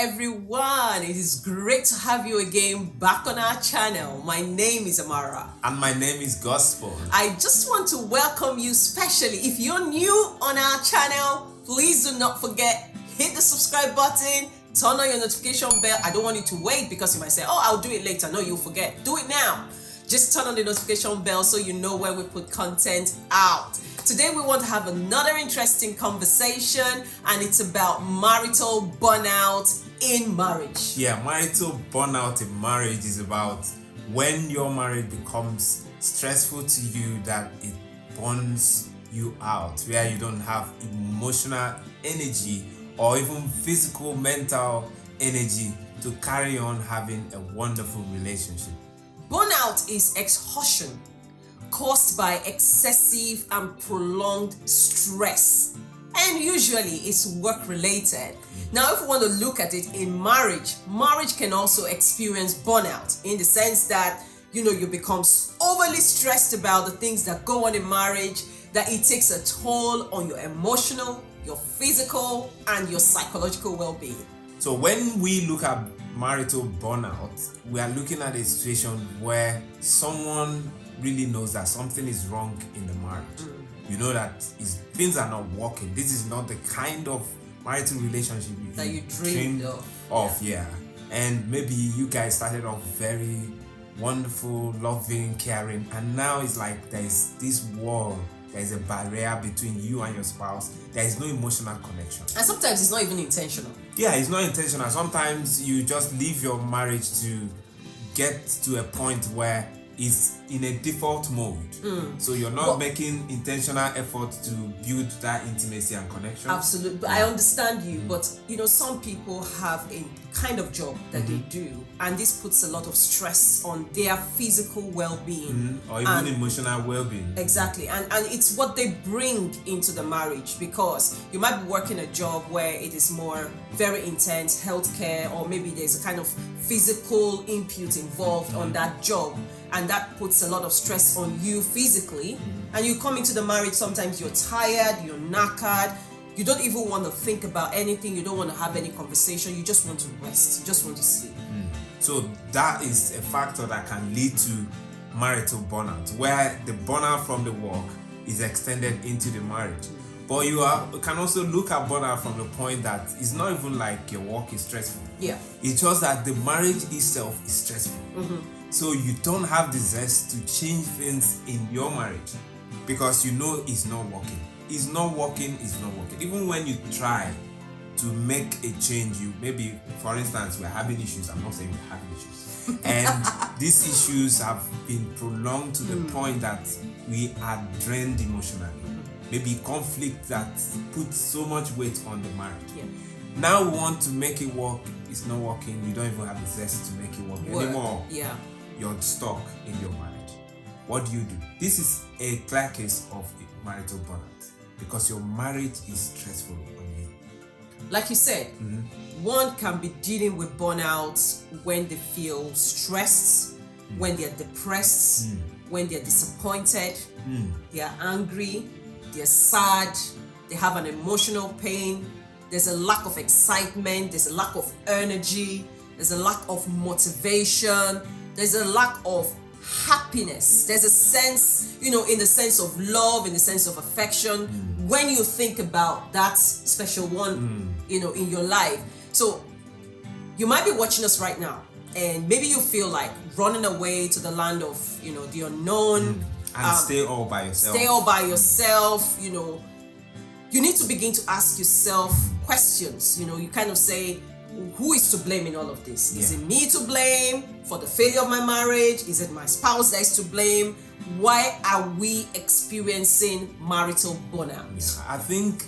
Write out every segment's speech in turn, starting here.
everyone. It is great to have you again back on our channel. My name is Amara. And my name is Gospel. I just want to welcome you specially. If you're new on our channel, please do not forget, hit the subscribe button, turn on your notification bell. I don't want you to wait because you might say, oh, I'll do it later. No, you'll forget. Do it now. Just turn on the notification bell so you know when we put content out. Today we want to have another interesting conversation, and it's about marital burnout in marriage. Yeah, marital burnout in marriage is about when your marriage becomes stressful to you that it burns you out, where you don't have emotional energy or even physical, mental energy to carry on having a wonderful relationship. Burnout is exhaustion caused by excessive and prolonged stress, and usually it's work related. Now, if we want to look at it in marriage can also experience burnout in the sense that you become overly stressed about the things that go on in marriage, that it takes a toll on your emotional, your physical, and your psychological well-being. So when we look at marital burnout, we are looking at a situation where someone really knows that something is wrong in the marriage. You know that things are not working. This is not the kind of marital relationship that you dreamed of. Yeah. And maybe you guys started off very wonderful, loving, caring, and now it's like there's this wall. There's a barrier between you and your spouse. There is no emotional connection. And sometimes it's not even intentional. Yeah, it's not intentional. Sometimes you just leave your marriage to get to a point where it's in a default mode. So you're not making intentional effort to build that intimacy and connection. Absolutely. I understand you, but some people have a kind of job that they do, and this puts a lot of stress on their physical well-being or even emotional well-being. Exactly. And it's what they bring into the marriage, because you might be working a job where it is more very intense healthcare, or maybe there's a kind of physical input involved on that job, and that puts a lot of stress on you physically. And you come into the marriage, sometimes you're tired, you're knackered, you don't even want to think about anything, you don't want to have any conversation, you just want to rest, you just want to sleep. So that is a factor that can lead to marital burnout, where the burnout from the work is extended into the marriage. But you can also look at burnout from the point that it's not even like your work is stressful. Yeah. It's just that the marriage itself is stressful. So you don't have the zest to change things in your marriage because it's not working. It's not working. Even when you try to make a change, maybe, for instance, we're having issues. I'm not saying we're having issues. And these issues have been prolonged to the point that we are drained emotionally. Maybe conflict that puts so much weight on the marriage. Yeah. Now we want to make it work. It's not working. You don't even have the zest to make it work anymore. Yeah. You're stuck in your marriage. What do? This is a clear case of marital burnout because your marriage is stressful on you. Like you said, one can be dealing with burnout when they feel stressed, when they're depressed, when they're disappointed, they're angry, they're sad, they have an emotional pain, there's a lack of excitement, there's a lack of energy, there's a lack of motivation, there's a lack of happiness, there's a sense, in the sense of love, in the sense of affection, when you think about that special one, in your life. So you might be watching us right now, and maybe you feel like running away to the land of, the unknown. And stay all by yourself. You need to begin to ask yourself questions. You kind of say, who is to blame in all of this? Yeah. Is it me to blame for the failure of my marriage? Is it my spouse that is to blame? Why are we experiencing marital burnout? Yeah, I think,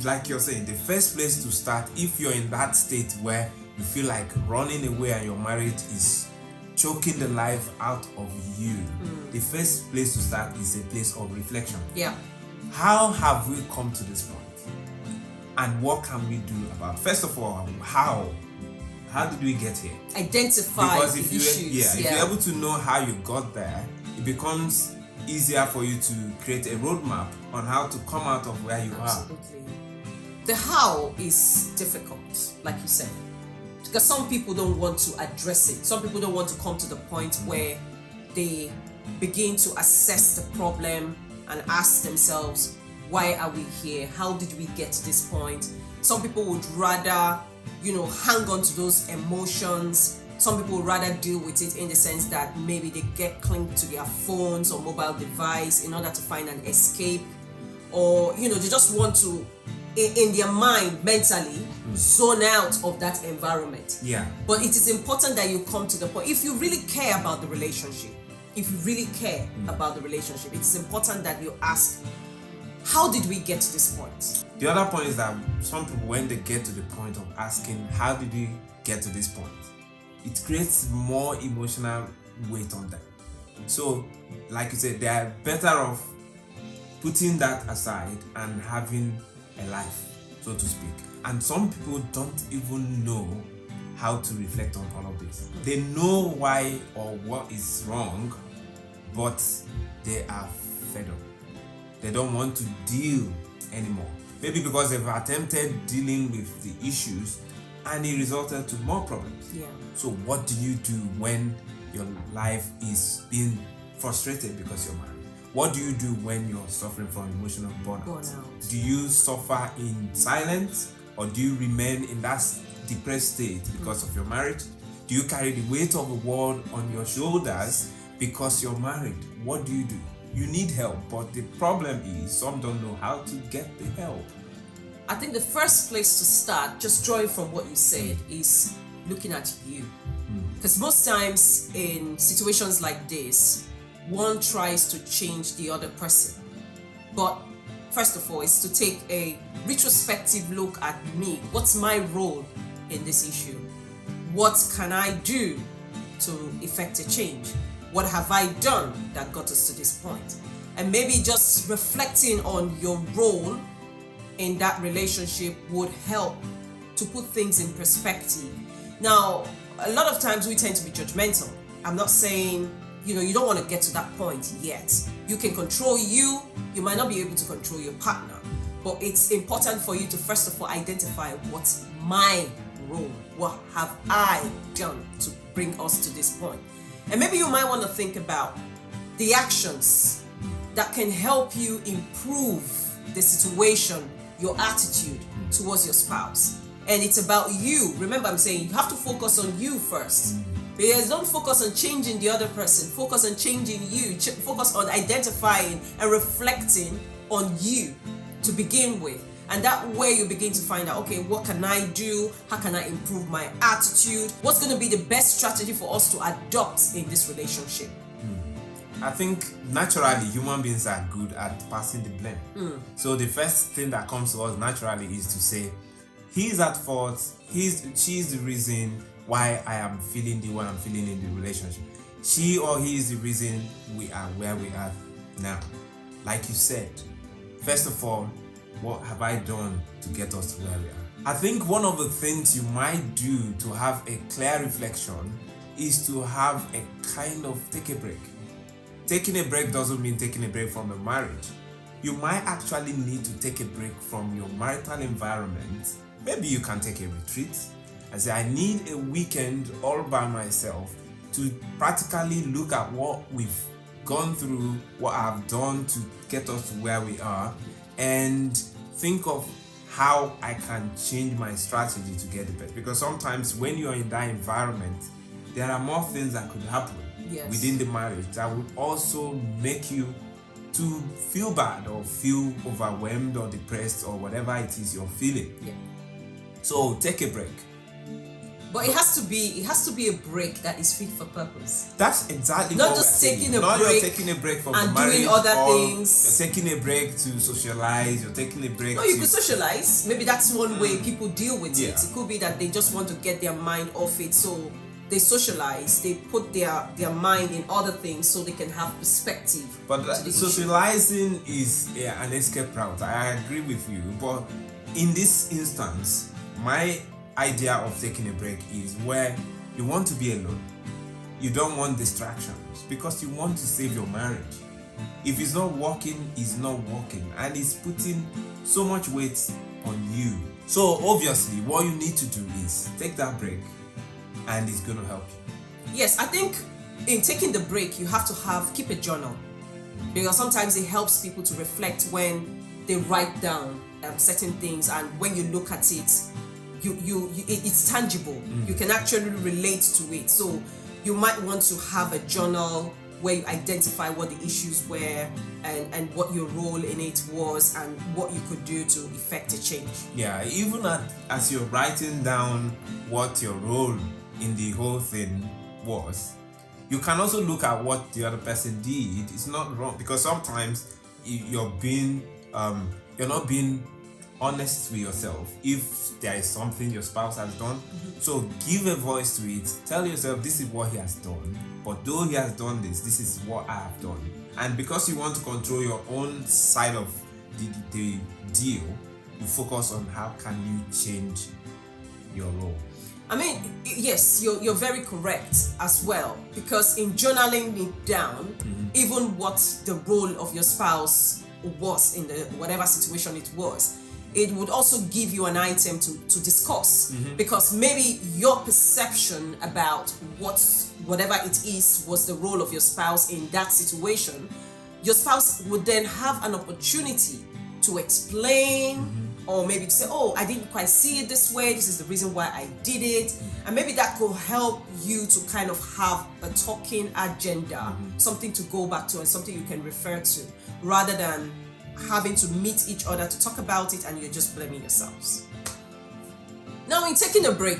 like you're saying, the first place to start, if you're in that state where you feel like running away and your marriage is choking the life out of you, the first place to start is a place of reflection. Yeah. How have we come to this point? And what can we do about it? First of all, how did we get here? Identify because the issues. If you're able to know how you got there, it becomes easier for you to create a roadmap on how to come out of where you are. The how is difficult, like you said. because some people don't want to address it. Some people don't want to come to the point where they begin to assess the problem and ask themselves, why are we here? How did we get to this point? Some people would rather, hang on to those emotions. Some people would rather deal with it in the sense that maybe they get clinged to their phones or mobile device in order to find an escape, or they just want to, in their mind, mentally zone out of that environment. Yeah. But it is important that you come to the point. If you really care about the relationship, it is important that you ask, how did we get to this point? The other point is that some people, when they get to the point of asking, how did we get to this point, it creates more emotional weight on them. So, like you said, they are better off putting that aside and having a life, so to speak. And some people don't even know how to reflect on all of this. They know why or what is wrong, but they are fed up. They don't want to deal anymore. Maybe because they've attempted dealing with the issues and it resulted to more problems. Yeah. So what do you do when your life is being frustrated because you're married? What do you do when you're suffering from emotional burnout? Do you suffer in silence, or do you remain in that depressed state because of your marriage? Do you carry the weight of the world on your shoulders because you're married? What do? You need help, but the problem is some don't know how to get the help. I think the first place to start, just drawing from what you said, is looking at you. Because most times in situations like this, one tries to change the other person. But first of all, is to take a retrospective look at me. What's my role in this issue? What can I do to effect a change? What have I done that got us to this point? And maybe just reflecting on your role in that relationship would help to put things in perspective. Now, a lot of times we tend to be judgmental. I'm not saying, you don't want to get to that point yet. You can control you might not be able to control your partner. But it's important for you to first of all identify what's my role. What have I done to bring us to this point? And maybe you might want to think about the actions that can help you improve the situation, your attitude towards your spouse. And it's about you. Remember, I'm saying you have to focus on you first. Because don't focus on changing the other person. Focus on changing you. Focus on identifying and reflecting on you to begin with. And that way you begin to find out, okay, what can I do? How can I improve my attitude? What's going to be the best strategy for us to adopt in this relationship? I think naturally human beings are good at passing the blame. So the first thing that comes to us naturally is to say, he's at fault, she's the reason why I am feeling the way I'm feeling in the relationship. She or he is the reason we are where we are now. Like you said, first of all, what have I done to get us to where we are? I think one of the things you might do to have a clear reflection is to have a kind of take a break. Taking a break doesn't mean taking a break from the marriage. You might actually need to take a break from your marital environment. Maybe you can take a retreat and say, I need a weekend all by myself to practically look at what we've gone through, what I've done to get us to where we are, and think of how I can change my strategy to get the best. Because sometimes when you're in that environment, there are more things that could happen within the marriage that would also make you to feel bad or feel overwhelmed or depressed or whatever it is you're feeling. So take a break. But it has to be a break that is fit for purpose. That's exactly not what just we're taking saying. a Not break you're taking a break from and the marriage, doing other or things. You're taking a break to socialize. You're taking a break. No, you could socialize. Maybe that's one way people deal with it. Yeah. It could be that they just want to get their mind off it, so they socialize. They put their mind in other things so they can have perspective. But socializing is an escape route. I agree with you. But in this instance, my idea of taking a break is where you want to be alone. You don't want distractions because you want to save your marriage. If it's not working, it's not working, and it's putting so much weight on you. So obviously, what you need to do is take that break, and it's going to help you. Yes, I think in taking the break, you have to keep a journal, because sometimes it helps people to reflect when they write down certain things, and when you look at it, it's tangible. You can actually relate to it. So you might want to have a journal where you identify what the issues were and what your role in it was and what you could do to effect a change. Yeah, even as you're writing down what your role in the whole thing was, you can also look at what the other person did. It's not wrong, because sometimes you're not being honest with yourself if there is something your spouse has done. So give a voice to it. Tell yourself, this is what he has done, but though he has done this is what I have done. And because you want to control your own side of the deal, you focus on how can you change your role. I mean, yes, you're very correct as well, because in journaling it down, even what the role of your spouse was in the whatever situation it was, it would also give you an item to discuss, because maybe your perception about whatever it is was the role of your spouse in that situation, your spouse would then have an opportunity to explain, or maybe to say, oh, I didn't quite see it this way, this is the reason why I did it. And maybe that could help you to kind of have a talking agenda, something to go back to and something you can refer to, rather than having to meet each other to talk about it and you're just blaming yourselves. Now, in taking a break,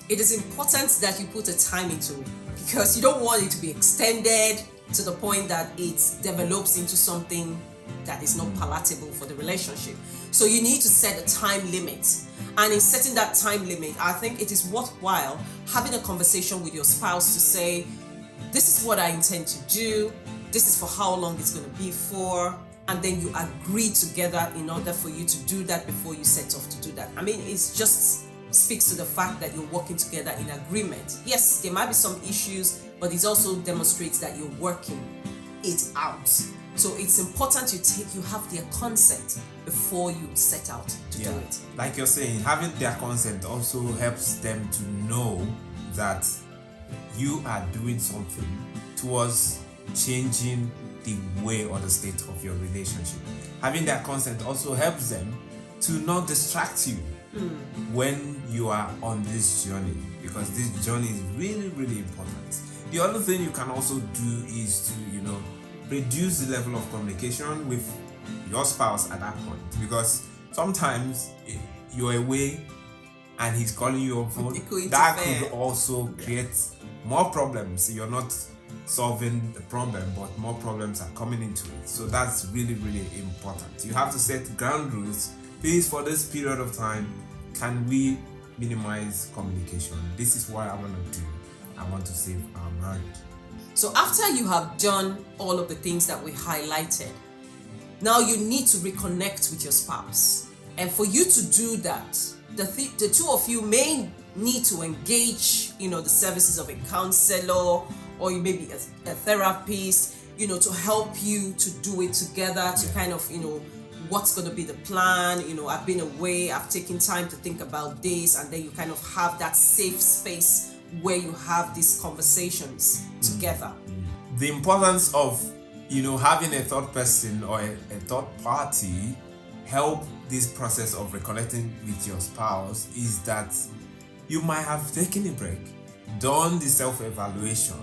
it is important that you put a time into it, because you don't want it to be extended to the point that it develops into something that is not palatable for the relationship. So you need to set a time limit. And in setting that time limit, I think it is worthwhile having a conversation with your spouse to say, this is what I intend to do, this is for how long it's going to be for, and then you agree together in order for you to do that before you set off to do that. I mean, it just speaks to the fact that you're working together in agreement. Yes, there might be some issues, but it also demonstrates that you're working it out. So it's important you have their consent before you set out to do it. Like you're saying, having their consent also helps them to know that you are doing something towards changing the way or the state of your relationship. Having their consent also helps them to not distract you when you are on this journey, because this journey is really, really important. The other thing you can also do is to, reduce the level of communication with your spouse at that point, because sometimes you're away and he's calling you on phone. That could also create more problems. You're not solving the problem, but more problems are coming into it. So that's really, really important. You have to set ground rules. Please, for this period of time, can we minimize communication? This is what I want to do. I want to save our marriage. So after you have done all of the things that we highlighted, now you need to reconnect with your spouse. And for you to do that, the two of you may need to engage, the services of a counselor, or you may be a therapist, to help you to do it together, to kind of, what's going to be the plan. I've been away, I've taken time to think about this, and then you kind of have that safe space where you have these conversations together. The importance of, having a third person or a third party help this process of reconnecting with your spouse is that you might have taken a break, done the self-evaluation,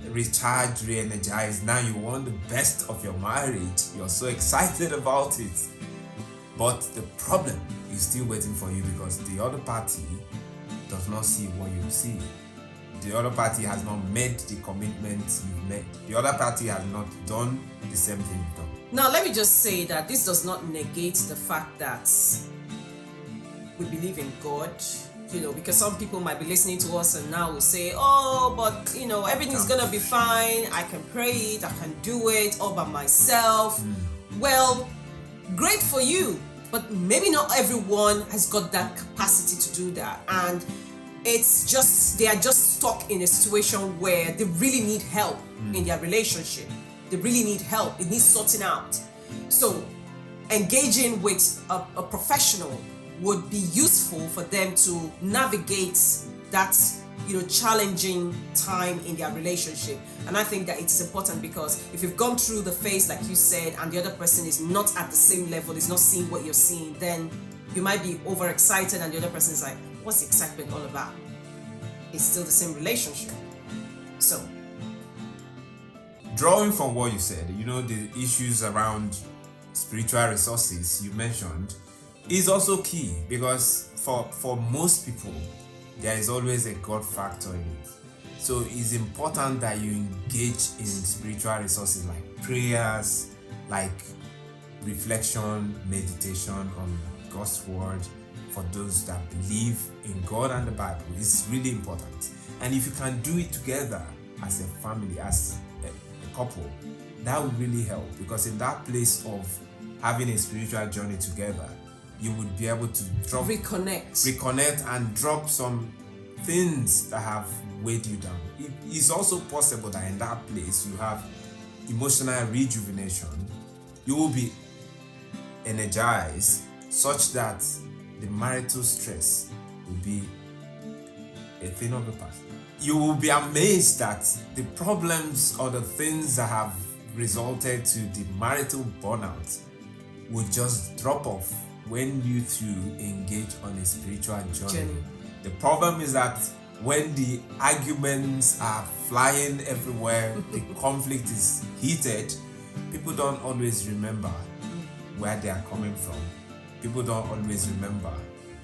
recharge, re-energize. Now you want the best of your marriage. You're so excited about it. But the problem is still waiting for you, because the other party does not see what you see. The other party has not made the commitments you've made. The other party has not done the same thing you've done. Now, let me just say that this does not negate the fact that we believe in God, because some people might be listening to us and now will say, oh, but, everything's going to be fine. I can pray it. I can do it all by myself. Well, great for you. But maybe not everyone has got that capacity to do that. And it's just, they are just stuck in a situation where they really need help in their relationship. They really need help. It needs sorting out. So engaging with a professional would be useful for them to navigate that challenging time in their relationship. And I think that it's important, because if you've gone through the phase like you said and the other person is not at the same level, is not seeing what you're seeing, then you might be overexcited and the other person is like, what's the excitement all about? It's still the same relationship. So drawing from what you said, the issues around spiritual resources you mentioned is also key, because for most people there is always a God factor in it. So it's important that you engage in spiritual resources like prayers, like reflection, meditation on God's word, for those that believe in God and the Bible. It's really important. And if you can do it together as a family, as a couple, that would really help, because in that place of having a spiritual journey together, you would be able to reconnect and drop some things that have weighed you down. It is also possible that in that place you have emotional rejuvenation. You will be energized such that the marital stress will be a thing of the past. You will be amazed that the problems or the things that have resulted to the marital burnout will just drop off when you two engage on a spiritual journey. The problem is that when the arguments are flying everywhere, the conflict is heated, people don't always remember where they are coming from. People don't always remember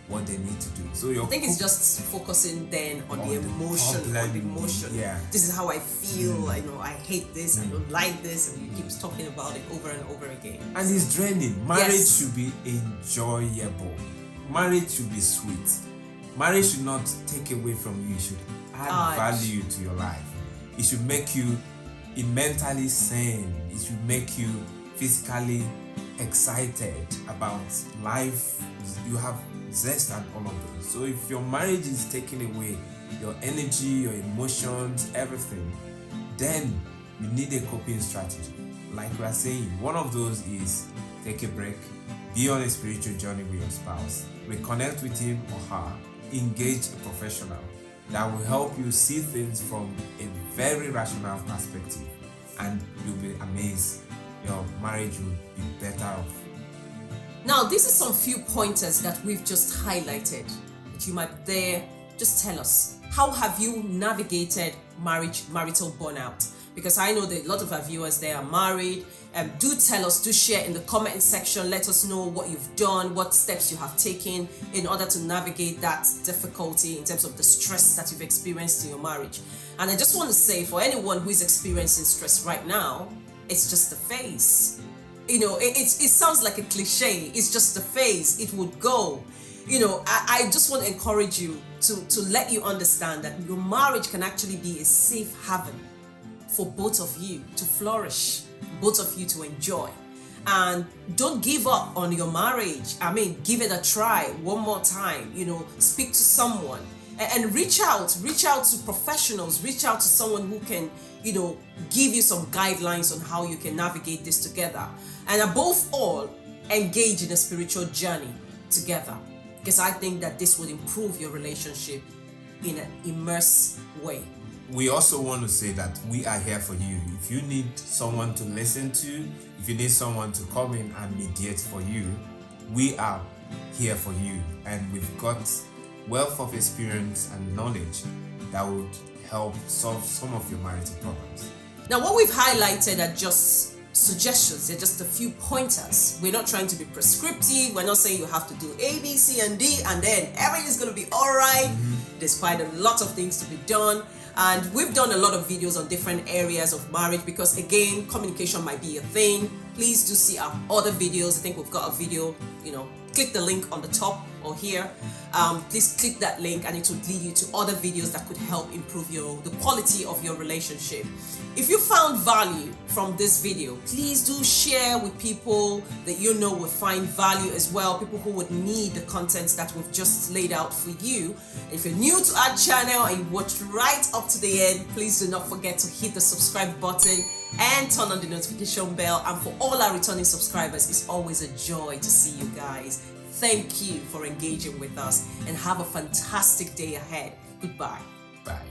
what they need to do. So I think it's just focusing then on the emotion. Yeah. This is how I feel. I hate this. I don't like this, and you keep talking about it over and over again. And it's draining. Marriage should be enjoyable. Marriage should be sweet. Marriage should not take away from you. It should add value to your life. It should make you mentally sane. It should make you physically excited about life. You have zest and all of those. So if your marriage is taking away your energy, your emotions, everything, then you need a coping strategy. Like we are saying, one of those is take a break, be on a spiritual journey with your spouse, reconnect with him or her, engage a professional that will help you see things from a very rational perspective, and you'll be amazed. Your marriage will be better off. Now, these are some few pointers that we've just highlighted that you might be there. Just tell us, how have you navigated marital burnout? Because I know that a lot of our viewers there are married. Do tell us, do share in the comment section. Let us know what you've done, what steps you have taken in order to navigate that difficulty in terms of the stress that you've experienced in your marriage. And I just want to say, for anyone who is experiencing stress right now, it's just a phase. It sounds like a cliche. It's just a phase. It would go. I just want to encourage you to let you understand that your marriage can actually be a safe haven for both of you to flourish, both of you to enjoy. And don't give up on your marriage. Give it a try one more time. Speak to someone and reach out to professionals, reach out to someone who can, give you some guidelines on how you can navigate this together. And above all, engage in a spiritual journey together, because I think that this would improve your relationship in an immersed way. We also want to say that we are here for you. If you need someone to listen to, if you need someone to come in and mediate for you, we are here for you. And we've got wealth of experience and knowledge that would help solve some of your marital problems. Now, what we've highlighted are just suggestions. They're just a few pointers. We're not trying to be prescriptive. We're not saying you have to do A, B, C, and D, and then everything is going to be all right. There's quite a lot of things to be done. And we've done a lot of videos on different areas of marriage, because again, communication might be a thing. Please do see our other videos. I think we've got a video, click the link on the top or here. Please click that link and it will lead you to other videos that could help improve the quality of your relationship. If you found value from this video, please do share with people that will find value as well, people who would need the content that we've just laid out for you. If you're new to our channel and you watched right up to the end, please do not forget to hit the subscribe button and turn on the notification bell. And for all our returning subscribers, it's always a joy to see you guys. Thank you for engaging with us and have a fantastic day ahead. Goodbye. Bye.